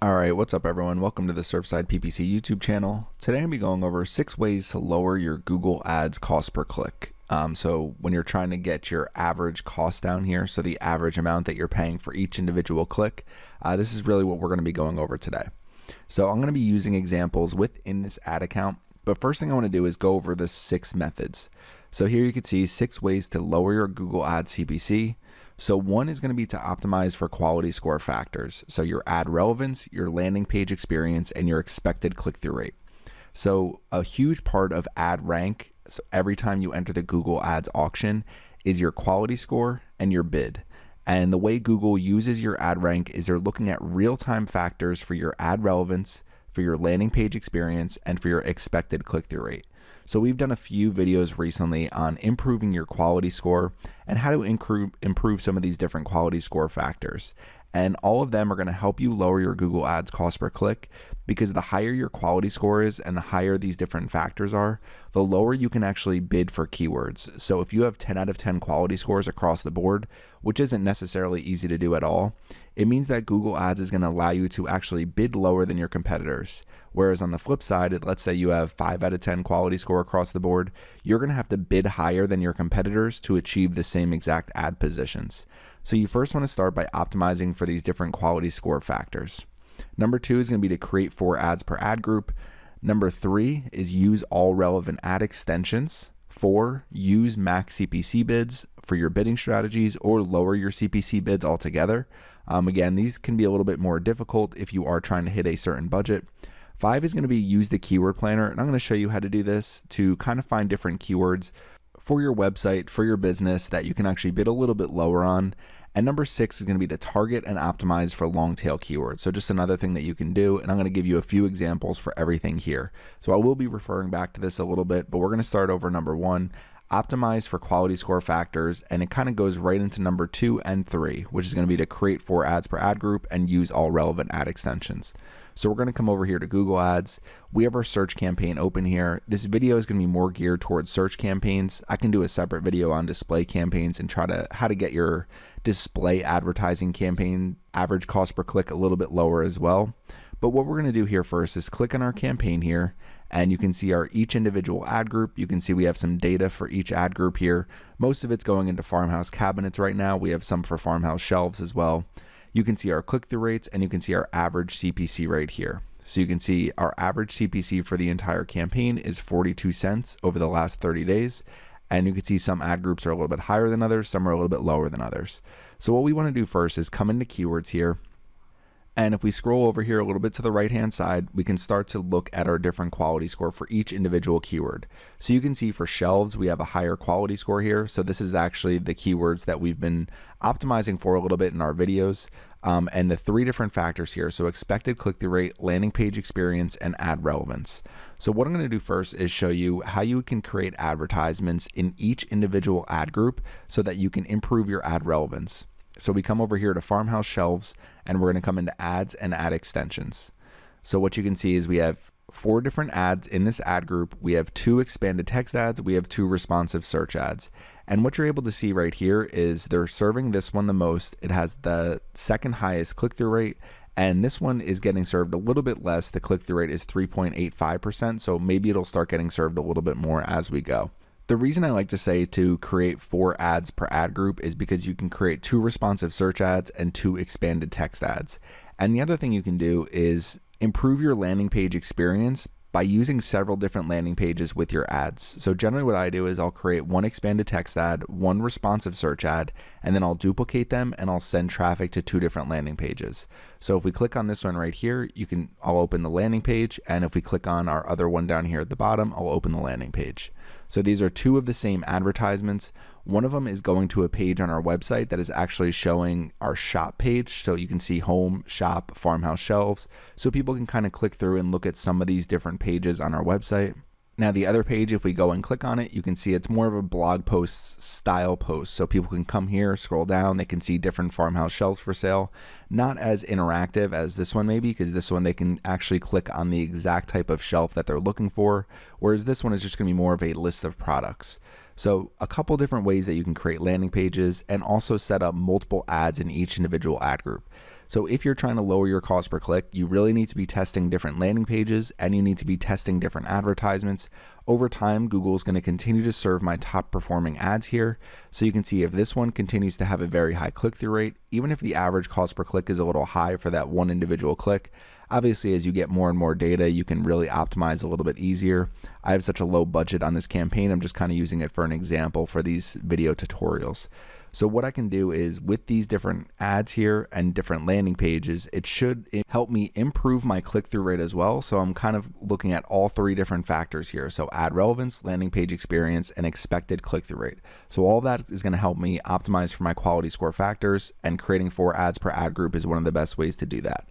Alright, what's up everyone? Welcome to the Surfside PPC YouTube channel. Today I'm going to be going over 6 ways to lower your Google Ads cost per click. So when you're trying to get your average cost down here, so the average amount that you're paying for each individual click, this is really what we're going to be going over today. So I'm going to be using examples within this ad account, but first thing I want to do is go over the 6 methods. So here you can see 6 ways to lower your Google Ads CPC. So one is going to be to optimize for quality score factors. So your ad relevance, your landing page experience, and your expected click-through rate. So a huge part of ad rank, so every time you enter the Google Ads auction, is your quality score and your bid. And the way Google uses your ad rank is they're looking at real-time factors for your ad relevance, for your landing page experience, and for your expected click-through rate. So we've done a few videos recently on improving your quality score and how to improve some of these different quality score factors. And all of them are going to help you lower your Google Ads cost per click, because the higher your quality score is and the higher these different factors are, the lower you can actually bid for keywords. So if you have 10 out of 10 quality scores across the board, which isn't necessarily easy to do at all, it means that Google Ads is going to allow you to actually bid lower than your competitors. Whereas on the flip side, let's say you have 5 out of 10 quality score across the board, you're going to have to bid higher than your competitors to achieve the same exact ad positions. So you first want to start by optimizing for these different quality score factors. Number 2 is going to be to create 4 ads per ad group. Number 3 is use all relevant ad extensions. 4, use Max CPC bids for your bidding strategies or lower your CPC bids altogether. Again, these can be a little bit more difficult if you are trying to hit a certain budget. 5 is going to be use the keyword planner, and I'm going to show you how to do this to kind of find different keywords for your website, for your business that you can actually bid a little bit lower on. And number 6 is going to be to target and optimize for long tail keywords. So just another thing that you can do, and I'm going to give you a few examples for everything here. So I will be referring back to this a little bit, but we're going to start over number 1, optimize for quality score factors, and it kind of goes right into number 2 and 3, which is going to be to create 4 ads per ad group and use all relevant ad extensions. So we're going to come over here to Google Ads. We have our search campaign open here. This video is going to be more geared towards search campaigns. I can do a separate video on display campaigns and how to get your display advertising campaign average cost per click a little bit lower as well. But what we're going to do here first is click on our campaign here, and you can see our each individual ad group. You can see we have some data for each ad group here. Most of it's going into farmhouse cabinets right now. We have some for farmhouse shelves as well. You can see our click-through rates, and you can see our average CPC right here. So you can see our average CPC for the entire campaign is 42 cents over the last 30 days. And you can see some ad groups are a little bit higher than others, some are a little bit lower than others. So what we want to do first is come into keywords here. And if we scroll over here a little bit to the right hand side, we can start to look at our different quality score for each individual keyword. So you can see for shelves, we have a higher quality score here. So this is actually the keywords that we've been optimizing for a little bit in our videos. And the 3 different factors here. So expected click-through rate, landing page experience, and ad relevance. So what I'm going to do first is show you how you can create advertisements in each individual ad group so that you can improve your ad relevance. So we come over here to farmhouse shelves, and we're going to come into ads and ad extensions. So what you can see is we have 4 different ads in this ad group. We have 2 expanded text ads. We have 2 responsive search ads. And what you're able to see right here is they're serving this one the most. It has the second highest click-through rate, and this one is getting served a little bit less. The click-through rate is 3.85%, so maybe it'll start getting served a little bit more as we go. The reason I like to say to create 4 ads per ad group is because you can create 2 responsive search ads and 2 expanded text ads. And the other thing you can do is improve your landing page experience by using several different landing pages with your ads. So generally what I do is I'll create 1 expanded text ad, 1 responsive search ad, and then I'll duplicate them and I'll send traffic to 2 different landing pages. So if we click on this one right here, I'll open the landing page, and if we click on our other one down here at the bottom, I'll open the landing page. So these are 2 of the same advertisements. One of them is going to a page on our website that is actually showing our shop page. So you can see home, shop, farmhouse shelves. So people can kind of click through and look at some of these different pages on our website. Now the other page, if we go and click on it, you can see it's more of a blog post style post. So people can come here, scroll down, they can see different farmhouse shelves for sale. Not as interactive as this one maybe, because this one they can actually click on the exact type of shelf that they're looking for, whereas this one is just going to be more of a list of products. So a couple different ways that you can create landing pages and also set up multiple ads in each individual ad group. So if you're trying to lower your cost per click, you really need to be testing different landing pages and you need to be testing different advertisements. Over time, Google is going to continue to serve my top performing ads here. So you can see if this one continues to have a very high click-through rate, even if the average cost per click is a little high for that one individual click, obviously as you get more and more data, you can really optimize a little bit easier. I have such a low budget on this campaign, I'm just kind of using it for an example for these video tutorials. So what I can do is with these different ads here and different landing pages, it should help me improve my click-through rate as well. So I'm kind of looking at all three different factors here. So ad relevance, landing page experience, and expected click-through rate. So all that is going to help me optimize for my quality score factors, and creating 4 ads per ad group is one of the best ways to do that.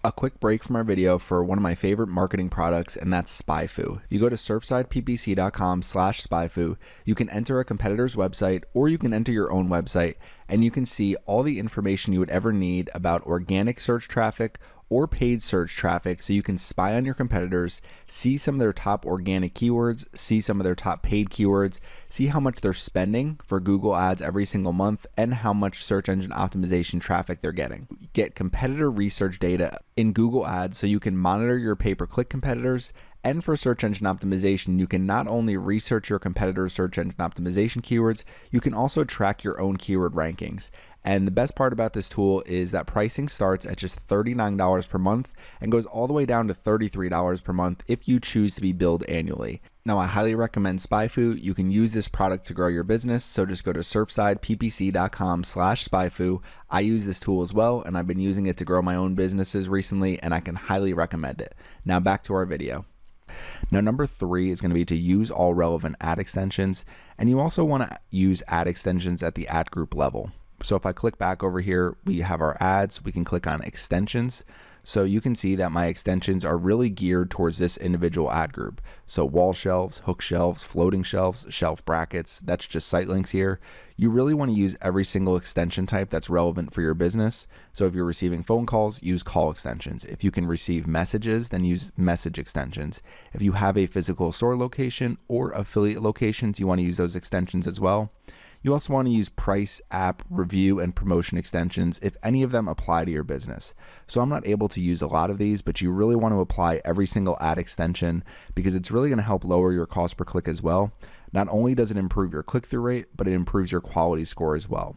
A quick break from our video for one of my favorite marketing products, and that's SpyFu. You go to surfsideppc.com/SpyFu, you can enter a competitor's website or you can enter your own website, and you can see all the information you would ever need about organic search traffic or paid search traffic, so you can spy on your competitors, see some of their top organic keywords, see some of their top paid keywords, see how much they're spending for Google Ads every single month, and how much search engine optimization traffic they're getting. Get competitor research data in Google Ads so you can monitor your pay-per-click competitors. And for search engine optimization, you can not only research your competitors' search engine optimization keywords, you can also track your own keyword rankings. And the best part about this tool is that pricing starts at just $39 per month and goes all the way down to $33 per month if you choose to be billed annually. Now, I highly recommend SpyFu. You can use this product to grow your business, so just go to surfsideppc.com/SpyFu. I use this tool as well, and I've been using it to grow my own businesses recently, and I can highly recommend it. Now back to our video. Now, number 3 is going to be to use all relevant ad extensions, and you also want to use ad extensions at the ad group level. So if I click back over here, we have our ads, we can click on extensions. So you can see that my extensions are really geared towards this individual ad group. So wall shelves, hook shelves, floating shelves, shelf brackets, that's just site links here. You really want to use every single extension type that's relevant for your business. So if you're receiving phone calls, use call extensions. If you can receive messages, then use message extensions. If you have a physical store location or affiliate locations, you want to use those extensions as well. You also want to use price, app, review, and promotion extensions if any of them apply to your business. So I'm not able to use a lot of these, but you really want to apply every single ad extension because it's really going to help lower your cost per click as well. Not only does it improve your click-through rate, but it improves your quality score as well.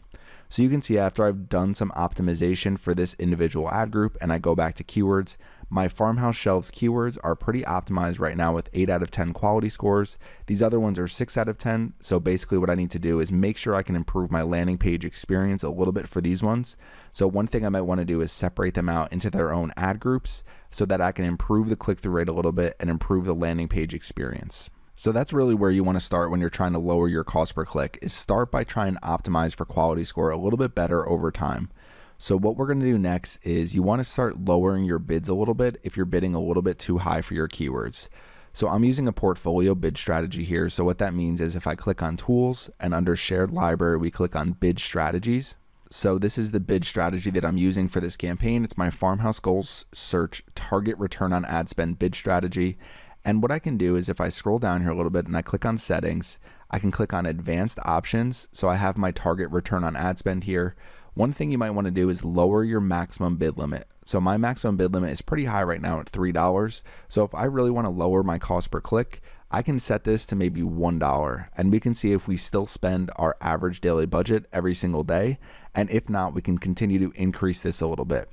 So you can see after I've done some optimization for this individual ad group and I go back to keywords, my farmhouse shelves keywords are pretty optimized right now with 8 out of 10 quality scores. These other ones are 6 out of 10. So basically what I need to do is make sure I can improve my landing page experience a little bit for these ones. So one thing I might want to do is separate them out into their own ad groups so that I can improve the click-through rate a little bit and improve the landing page experience. So that's really where you want to start when you're trying to lower your cost per click, is start by trying to optimize for quality score a little bit better over time. So what we're going to do next is you want to start lowering your bids a little bit if you're bidding a little bit too high for your keywords. So I'm using a portfolio bid strategy here. So what that means is if I click on tools and under shared library, we click on bid strategies. So this is the bid strategy that I'm using for this campaign. It's my farmhouse goals search target return on ad spend bid strategy. And what I can do is if I scroll down here a little bit and I click on settings, I can click on advanced options. So I have my target return on ad spend here. One thing you might want to do is lower your maximum bid limit. So my maximum bid limit is pretty high right now at $3. So if I really want to lower my cost per click, I can set this to maybe $1 and we can see if we still spend our average daily budget every single day. And if not, we can continue to increase this a little bit.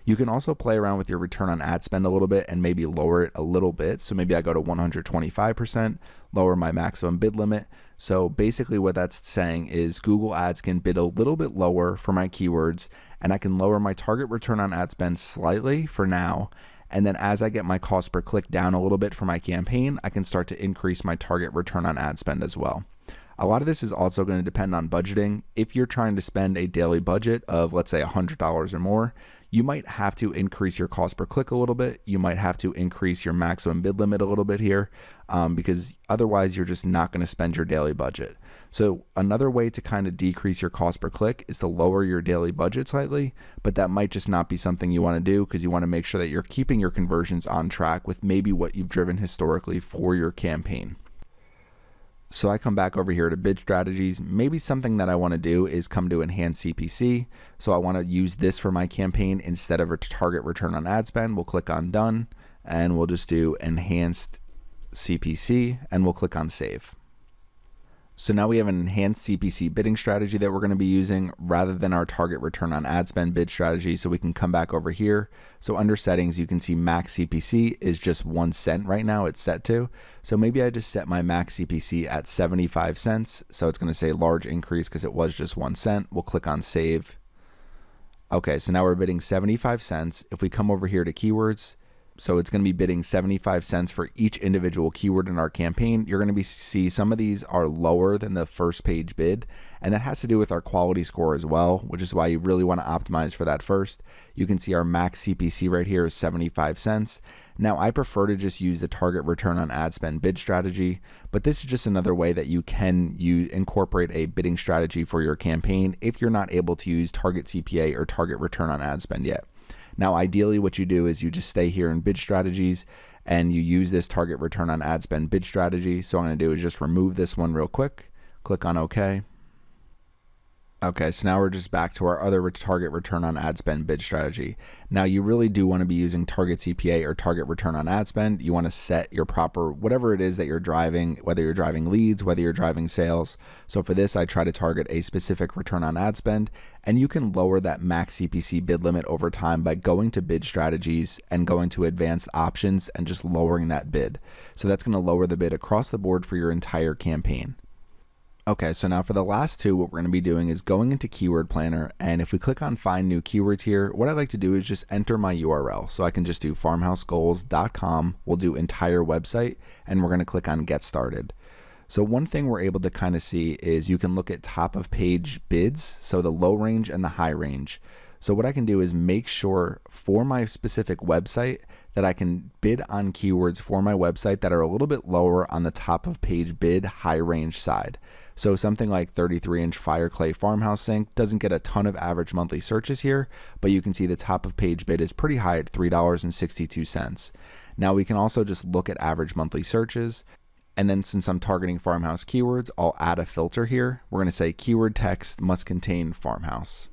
You can also play around with your return on ad spend a little bit and maybe lower it a little bit. So maybe I go to 125%, lower my maximum bid limit. So basically what that's saying is Google Ads can bid a little bit lower for my keywords and I can lower my target return on ad spend slightly for now. And then as I get my cost per click down a little bit for my campaign, I can start to increase my target return on ad spend as well. A lot of this is also going to depend on budgeting. If you're trying to spend a daily budget of, let's say, $100 or more, you might have to increase your cost per click a little bit. You might have to increase your maximum bid limit a little bit here because otherwise you're just not going to spend your daily budget. So another way to kind of decrease your cost per click is to lower your daily budget slightly, but that might just not be something you want to do because you want to make sure that you're keeping your conversions on track with maybe what you've driven historically for your campaign. So I come back over here to bid strategies. Maybe something that I want to do is come to enhance CPC. So I want to use this for my campaign instead of a target return on ad spend. We'll click on done and we'll just do enhanced CPC and we'll click on save. So now we have an enhanced CPC bidding strategy that we're going to be using rather than our target return on ad spend bid strategy. So we can come back over here. So under settings, you can see Max CPC is just 1 cent right now. It's set to. So maybe I just set my Max CPC at 75 cents. So it's going to say large increase because it was just 1 cent. We'll click on save. Okay, so now we're bidding 75 cents. If we come over here to keywords, so it's going to be bidding 75 cents for each individual keyword in our campaign. You're going to see some of these are lower than the first page bid, and that has to do with our quality score as well, which is why you really want to optimize for that first. You can see our Max CPC right here is 75 cents. Now I prefer to just use the target return on ad spend bid strategy, but this is just another way that you can incorporate a bidding strategy for your campaign if you're not able to use target CPA or target return on ad spend yet. Now, ideally, what you do is you just stay here in bid strategies and you use this target return on ad spend bid strategy. So what I'm going to do is just remove this one real quick, click on OK. Okay, so now we're just back to our other target return on ad spend bid strategy. Now you really do want to be using target CPA or target return on ad spend. You want to set your proper, whatever it is that you're driving, whether you're driving leads, whether you're driving sales. So for this, I try to target a specific return on ad spend, and you can lower that Max CPC bid limit over time by going to bid strategies and going to advanced options and just lowering that bid. So that's going to lower the bid across the board for your entire campaign. Okay, so now for the last two, what we're going to be doing is going into Keyword Planner, and if we click on Find New Keywords here, what I like to do is just enter my URL. So I can just do farmhousegoals.com, we'll do entire website, and we're going to click on Get Started. So one thing we're able to kind of see is you can look at top of page bids, so the low range and the high range. So what I can do is make sure for my specific website that I can bid on keywords for my website that are a little bit lower on the top of page bid high range side. So something like 33-inch fire clay farmhouse sink doesn't get a ton of average monthly searches here, but you can see the top of page bid is pretty high at $3.62. Now we can also just look at average monthly searches. And then since I'm targeting farmhouse keywords, I'll add a filter here. We're going to say keyword text must contain farmhouse.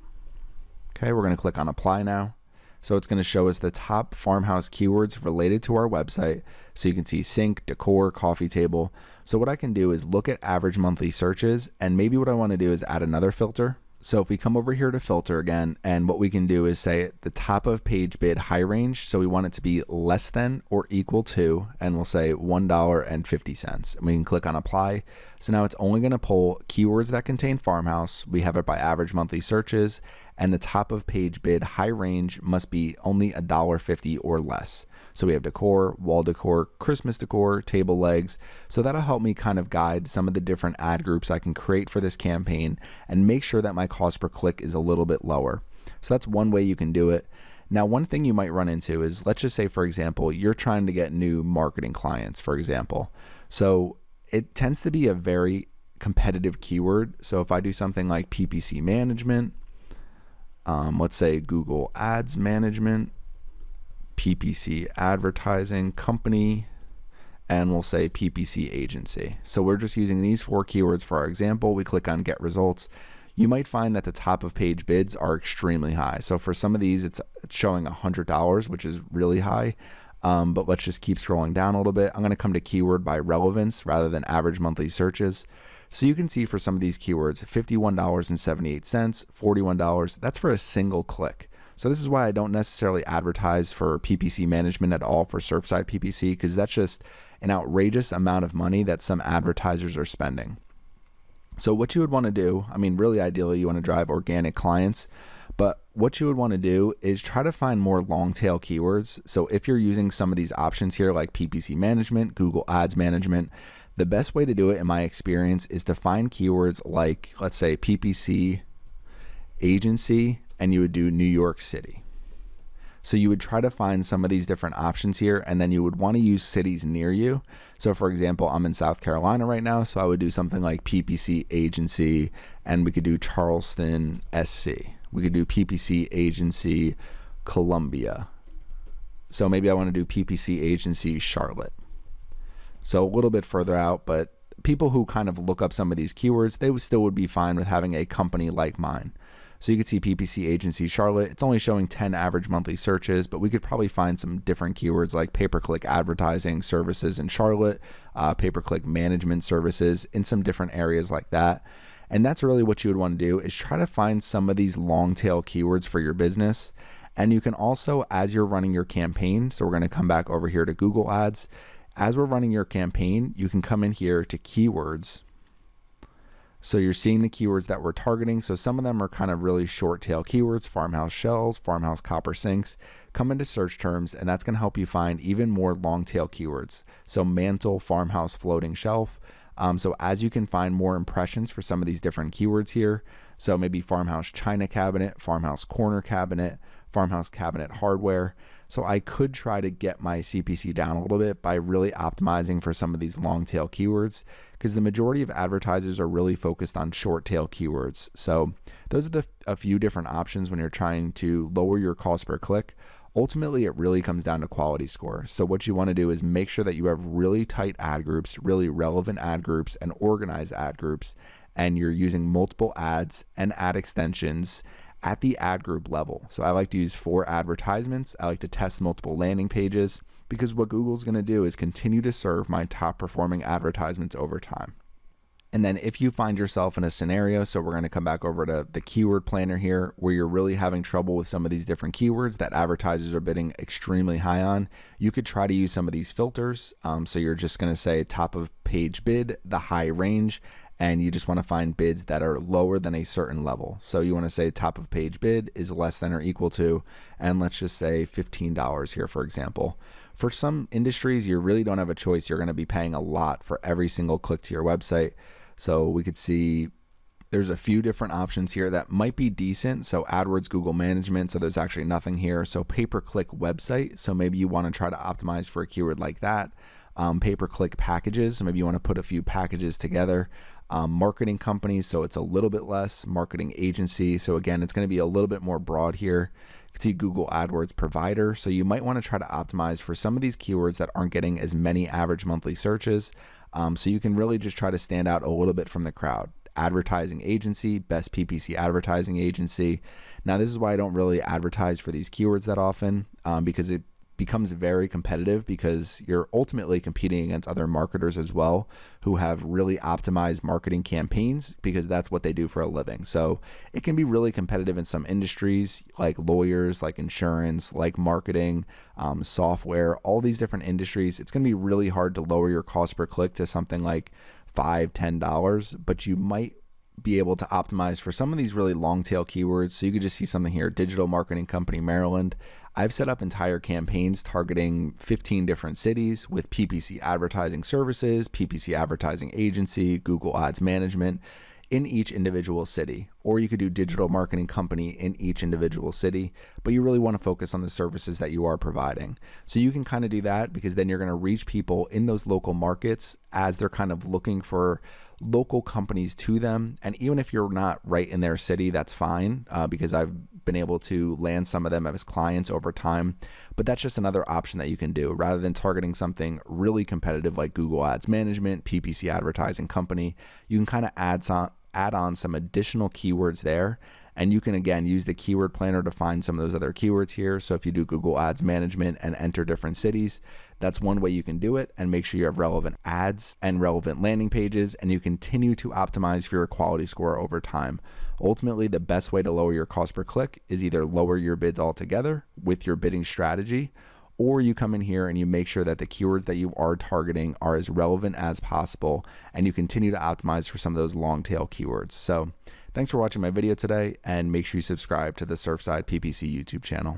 Okay, we're going to click on apply now. So it's going to show us the top farmhouse keywords related to our website. So you can see sink, decor, coffee table. So what I can do is look at average monthly searches, and maybe what I want to do is add another filter. So if we come over here to filter again, and what we can do is say the top of page bid high range. So we want it to be less than or equal to, and we'll say $1.50. And we can click on apply. So now it's only going to pull keywords that contain farmhouse. We have it by average monthly searches, and the top of page bid high range must be only $1.50 or less. So we have decor, wall decor, Christmas decor, table legs. So that'll help me kind of guide some of the different ad groups I can create for this campaign and make sure that my cost per click is a little bit lower. So that's one way you can do it. Now, one thing you might run into is, let's just say, for example, you're trying to get new marketing clients, for example. So it tends to be a very competitive keyword. So if I do something like PPC management, let's say Google Ads management, PPC advertising company, and we'll say PPC agency. So we're just using these 4 keywords for our example. We click on get results. You might find that the top of page bids are extremely high. So for some of these, it's showing $100, which is really high. But let's just keep scrolling down a little bit. I'm going to come to keyword by relevance rather than average monthly searches. So you can see for some of these keywords, $51.78, $41, that's for a single click. So this is why I don't necessarily advertise for PPC management at all for Surfside PPC, because that's just an outrageous amount of money that some advertisers are spending. So what you would want to do, I mean, really ideally you want to drive organic clients, but what you would want to do is try to find more long tail keywords. So if you're using some of these options here like PPC management, Google Ads management, the best way to do it in my experience is to find keywords like, let's say, PPC agency, and you would do New York City. So you would try to find some of these different options here, and then you would want to use cities near you. So for example, I'm in South Carolina right now, so I would do something like PPC agency, and we could do Charleston, SC. We could do PPC agency, Columbia. So maybe I want to do PPC agency, Charlotte. So a little bit further out, but people who kind of look up some of these keywords, they still would be fine with having a company like mine. So you could see PPC agency Charlotte, it's only showing 10 average monthly searches, but we could probably find some different keywords like pay-per-click advertising services in Charlotte, pay-per-click management services in some different areas like that. And that's really what you would want to do, is try to find some of these long tail keywords for your business. And you can also, as you're running your campaign, so we're going to come back over here to Google Ads. As we're running your campaign, you can come in here to keywords. So you're seeing the keywords that we're targeting. So some of them are kind of really short tail keywords, farmhouse shells, farmhouse copper sinks. Come into search terms, and that's going to help you find even more long tail keywords. So mantle, farmhouse floating shelf. So as you can find more impressions for some of these different keywords here, so maybe farmhouse china cabinet, farmhouse corner cabinet, farmhouse cabinet hardware. So I could try to get my CPC down a little bit by really optimizing for some of these long tail keywords, because the majority of advertisers are really focused on short tail keywords. So those are a few different options when you're trying to lower your cost per click. Ultimately, it really comes down to quality score. So what you want to do is make sure that you have really tight ad groups, really relevant ad groups, and organized ad groups, and you're using multiple ads and ad extensions at the ad group level. So I like to use 4 advertisements. I like to test multiple landing pages, because what Google's going to do is continue to serve my top performing advertisements over time. And then if you find yourself in a scenario, so we're going to come back over to the keyword planner here, where you're really having trouble with some of these different keywords that advertisers are bidding extremely high on, you could try to use some of these filters. So you're just going to say top of page bid, the high range, and you just want to find bids that are lower than a certain level. So you want to say top of page bid is less than or equal to, and let's just say $15 here, for example. For some industries, you really don't have a choice. You're going to be paying a lot for every single click to your website. So we could see there's a few different options here that might be decent. So AdWords, Google management. So there's actually nothing here. So pay-per-click website. So maybe you want to try to optimize for a keyword like that. Pay-per-click packages. So maybe you want to put a few packages together. Marketing companies. So it's a little bit less. Marketing agency. So again, it's going to be a little bit more broad here. You can see Google AdWords provider. So you might want to try to optimize for some of these keywords that aren't getting as many average monthly searches. So you can really just try to stand out a little bit from the crowd. Advertising agency, best PPC advertising agency. Now this is why I don't really advertise for these keywords that often, because it becomes very competitive, because you're ultimately competing against other marketers as well who have really optimized marketing campaigns, because that's what they do for a living. So it can be really competitive in some industries like lawyers, like insurance, like marketing, software, all these different industries. It's going to be really hard to lower your cost per click to something like $5, $10, but you might be able to optimize for some of these really long tail keywords. So you could just see something here, digital marketing company, Maryland. I've set up entire campaigns targeting 15 different cities with PPC advertising services, PPC advertising agency, Google Ads management in each individual city. Or you could do digital marketing company in each individual city, but you really want to focus on the services that you are providing. So you can kind of do that, because then you're going to reach people in those local markets as they're kind of looking for local companies to them. And even if you're not right in their city, that's fine, because I've been able to land some of them as clients over time. But that's just another option that you can do, rather than targeting something really competitive like Google Ads management, PPC advertising company. You can kind of add on some additional keywords there, and you can again use the keyword planner to find some of those other keywords here. So if you do Google Ads management and enter different cities, that's one way you can do it, and make sure you have relevant ads and relevant landing pages, and you continue to optimize for your quality score over time. Ultimately, the best way to lower your cost per click is either lower your bids altogether with your bidding strategy, or you come in here and you make sure that the keywords that you are targeting are as relevant as possible, and you continue to optimize for some of those long tail keywords. So thanks for watching my video today, and make sure you subscribe to the Surfside PPC YouTube channel.